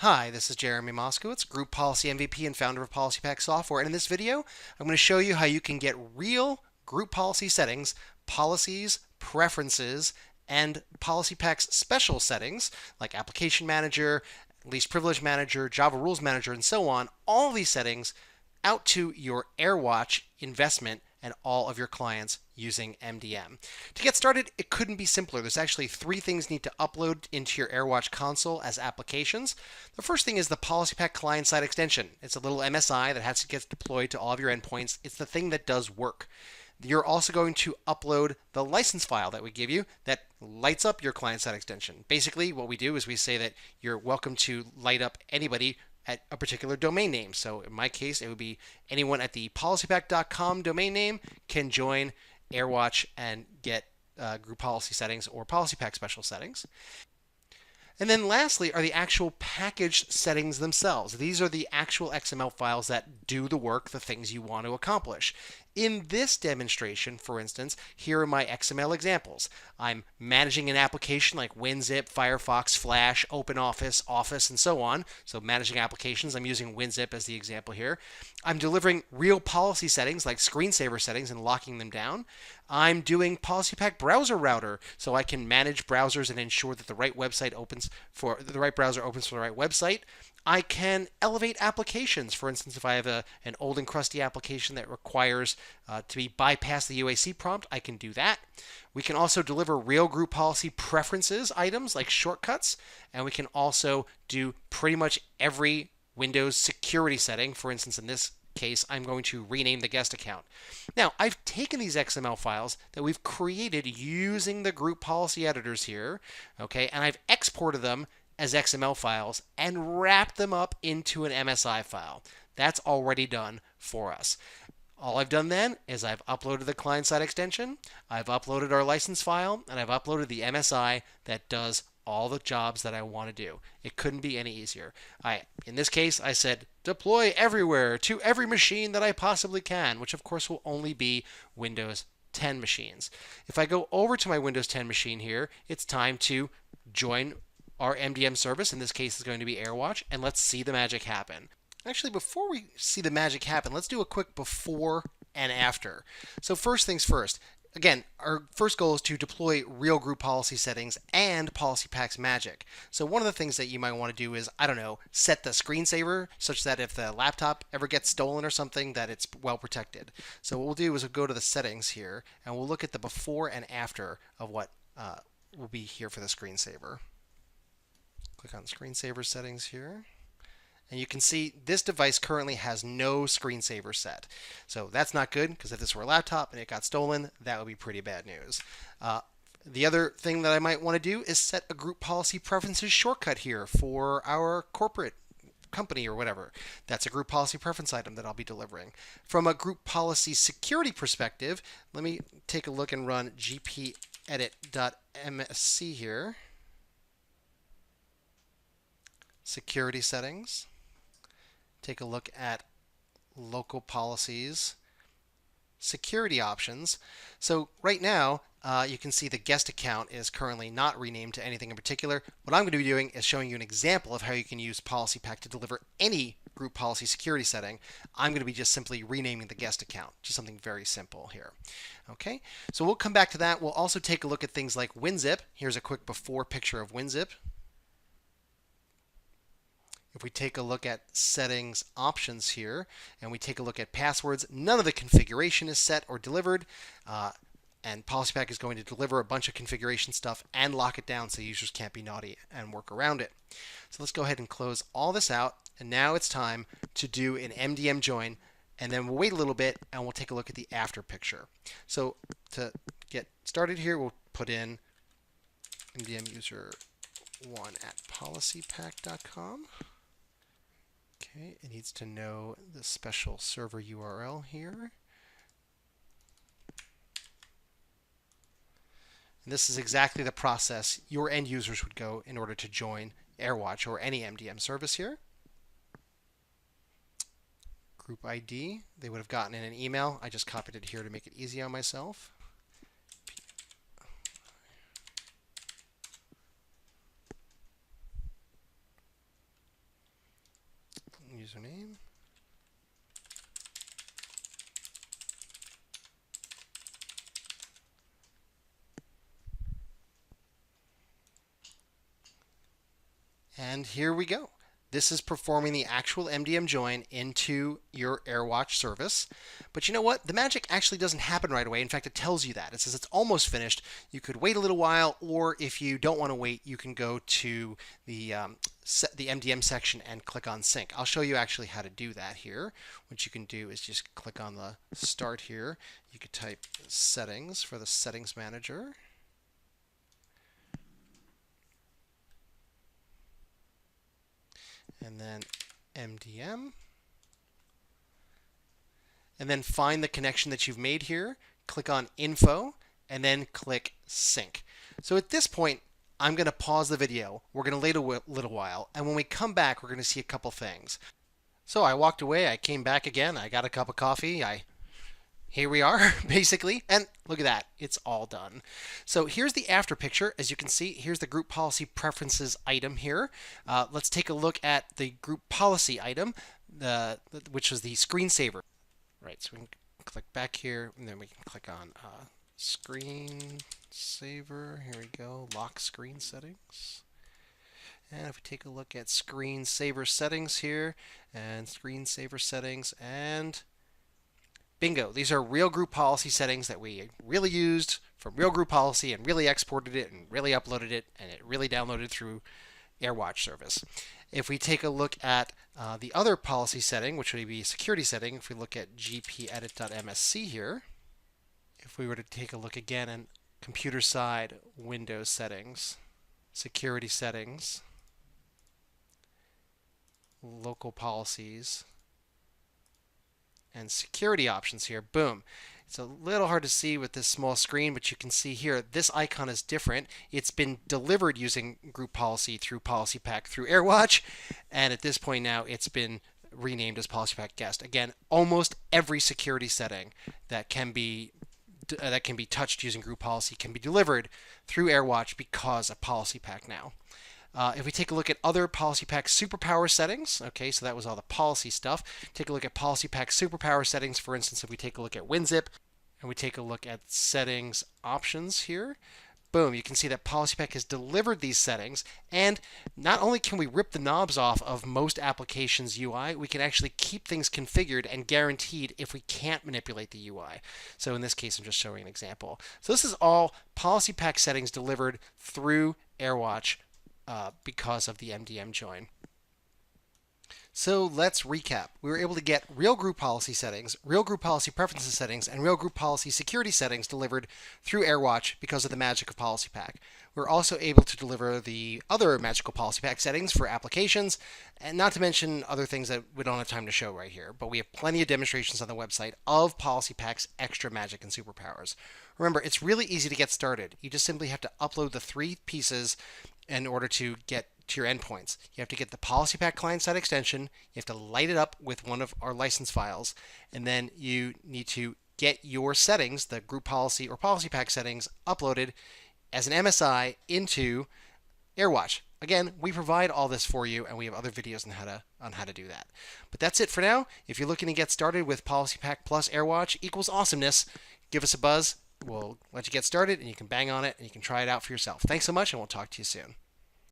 Hi, this is Jeremy Moskowitz, Group Policy MVP and founder of PolicyPak software. And in this video, I'm going to show you how you can get real group policy settings, policies, preferences, and PolicyPak's special settings like Application Manager, Least Privilege Manager, Java Rules Manager, and so on. All these settings out to your Airwatch investment and all of your clients using MDM. To get started, it couldn't be simpler. There's actually three things you need to upload into your Airwatch console as applications. The first thing is the PolicyPak client-side extension. It's a little MSI that has to get deployed to all of your endpoints. It's the thing that does work. You're also going to upload the license file that we give you that lights up your client-side extension. Basically, what we do is we say that you're welcome to light up anybody at a particular domain name. So in my case, it would be anyone at the PolicyPak.com domain name can join Airwatch and get group policy settings or PolicyPak special settings. And then lastly are the actual package settings themselves. These are the actual XML files that do the work, the things you want to accomplish. In this demonstration, for instance, here are my XML examples. I'm managing an application like WinZip, Firefox, Flash, OpenOffice, Office, and so on. So managing applications, I'm using WinZip as the example here. I'm delivering real policy settings like screensaver settings and locking them down. I'm doing PolicyPak browser router so I can manage browsers and ensure that the right website opens for the right browser opens for the right website. I can elevate applications. For instance, if I have an old and crusty application that requires to be bypass the UAC prompt, I can do that. We can also deliver real group policy preferences items like shortcuts, and we can also do pretty much every Windows security setting. For instance, in this case, I'm going to rename the guest account. Now, I've taken these XML files that we've created using the group policy editors here, okay, and I've exported them as XML files and wrap them up into an MSI file. That's already done for us. All I've done then is I've uploaded the client-side extension, I've uploaded our license file, and I've uploaded the MSI that does all the jobs that I want to do. It couldn't be any easier. In this case, I said deploy everywhere to every machine that I possibly can, which of course will only be Windows 10 machines. If I go over to my Windows 10 machine here, it's time to join our MDM service. In this case, it's going to be Airwatch, and let's see the magic happen. Actually, before we see the magic happen, let's do a quick before and after. So first things first. Again, our first goal is to deploy real group policy settings and PolicyPak's magic. So one of the things that you might want to do is, I don't know, set the screensaver such that if the laptop ever gets stolen or something, that it's well protected. So what we'll do is we'll go to the settings here, and we'll look at the before and after of what will be here for the screensaver. Click on screensaver settings here. And you can see this device currently has no screensaver set. So that's not good, because if this were a laptop and it got stolen, that would be pretty bad news. The other thing that I might want to do is set a group policy preferences shortcut here for our corporate company or whatever. That's a group policy preference item that I'll be delivering. From a group policy security perspective, let me take a look and run gpedit.msc here. Security settings. Take a look at local policies, security options. So right now, you can see the guest account is currently not renamed to anything in particular. What I'm going to be doing is showing you an example of how you can use PolicyPak to deliver any group policy security setting. I'm going to be just simply renaming the guest account, just something very simple here. Okay, so we'll come back to that. We'll also take a look at things like WinZip. Here's a quick before picture of WinZip. If we take a look at settings options here, and we take a look at passwords, none of the configuration is set or delivered, and PolicyPak is going to deliver a bunch of configuration stuff and lock it down so users can't be naughty and work around it. So let's go ahead and close all this out, and now it's time to do an MDM join, and then we'll wait a little bit and we'll take a look at the after picture. So to get started here, we'll put in MDM user 1 at PolicyPak.com. Okay, it needs to know the special server URL here. And this is exactly the process your end users would go in order to join Airwatch or any MDM service here. Group ID, they would have gotten in an email. I just copied it here to make it easy on myself. username. And here we go. This is performing the actual MDM join into your Airwatch service. But you know what? The magic actually doesn't happen right away. In fact, it tells you that. It says it's almost finished. You could wait a little while, or if you don't want to wait, you can go to the MDM section and click on sync. I'll show you actually how to do that here. What you can do is just click on the start here. You could type settings for the settings manager. And then MDM, and then find the connection that you've made here, click on Info, and then click Sync. So at this point, I'm going to pause the video. We're going to wait a little while, and when we come back, we're going to see a couple things. So I walked away, I came back again, I got a cup of coffee, here we are, basically, and look at that, it's all done. So here's the after picture. As you can see, here's the group policy preferences item here. Let's take a look at the group policy item, which was the screensaver. Right, so we can click back here, and then we can click on screensaver. Here we go, lock screen settings. And if we take a look at screensaver settings here, and screensaver settings, and bingo, these are real group policy settings that we really used from real group policy and really exported it and really uploaded it and it really downloaded through Airwatch service. If we take a look at the other policy setting, which would be a security setting, if we look at gpedit.msc here, if we were to take a look again in computer side Windows settings, security settings, local policies, and security options here, boom. It's a little hard to see with this small screen, but you can see here, this icon is different. It's been delivered using group policy through PolicyPak through Airwatch, and at this point now, it's been renamed as PolicyPak Guest. Again, almost every security setting that can be touched using group policy can be delivered through Airwatch because of PolicyPak now. If we take a look at other PolicyPak superpower settings, okay, so that was all the policy stuff. Take a look at PolicyPak superpower settings. For instance, if we take a look at WinZip and we take a look at settings options here, boom, you can see that PolicyPak has delivered these settings. And not only can we rip the knobs off of most applications UI, we can actually keep things configured and guaranteed if we can't manipulate the UI. So in this case, I'm just showing an example. So this is all PolicyPak settings delivered through Airwatch because of the MDM join. So let's recap. We were able to get real group policy settings, real group policy preferences settings, and real group policy security settings delivered through Airwatch because of the magic of PolicyPak. We're also able to deliver the other magical PolicyPak settings for applications, and not to mention other things that we don't have time to show right here, but we have plenty of demonstrations on the website of PolicyPak's extra magic and superpowers. Remember, it's really easy to get started. You just simply have to upload the 3 pieces in order to get to your endpoints. You have to get the PolicyPak client-side extension, you have to light it up with one of our license files, and then you need to get your settings, the group policy or PolicyPak settings, uploaded as an MSI into Airwatch. Again, we provide all this for you, and we have other videos on how to do that. But that's it for now. If you're looking to get started with PolicyPak plus Airwatch equals awesomeness, give us a buzz. We'll let you get started, and you can bang on it, and you can try it out for yourself. Thanks so much, and we'll talk to you soon.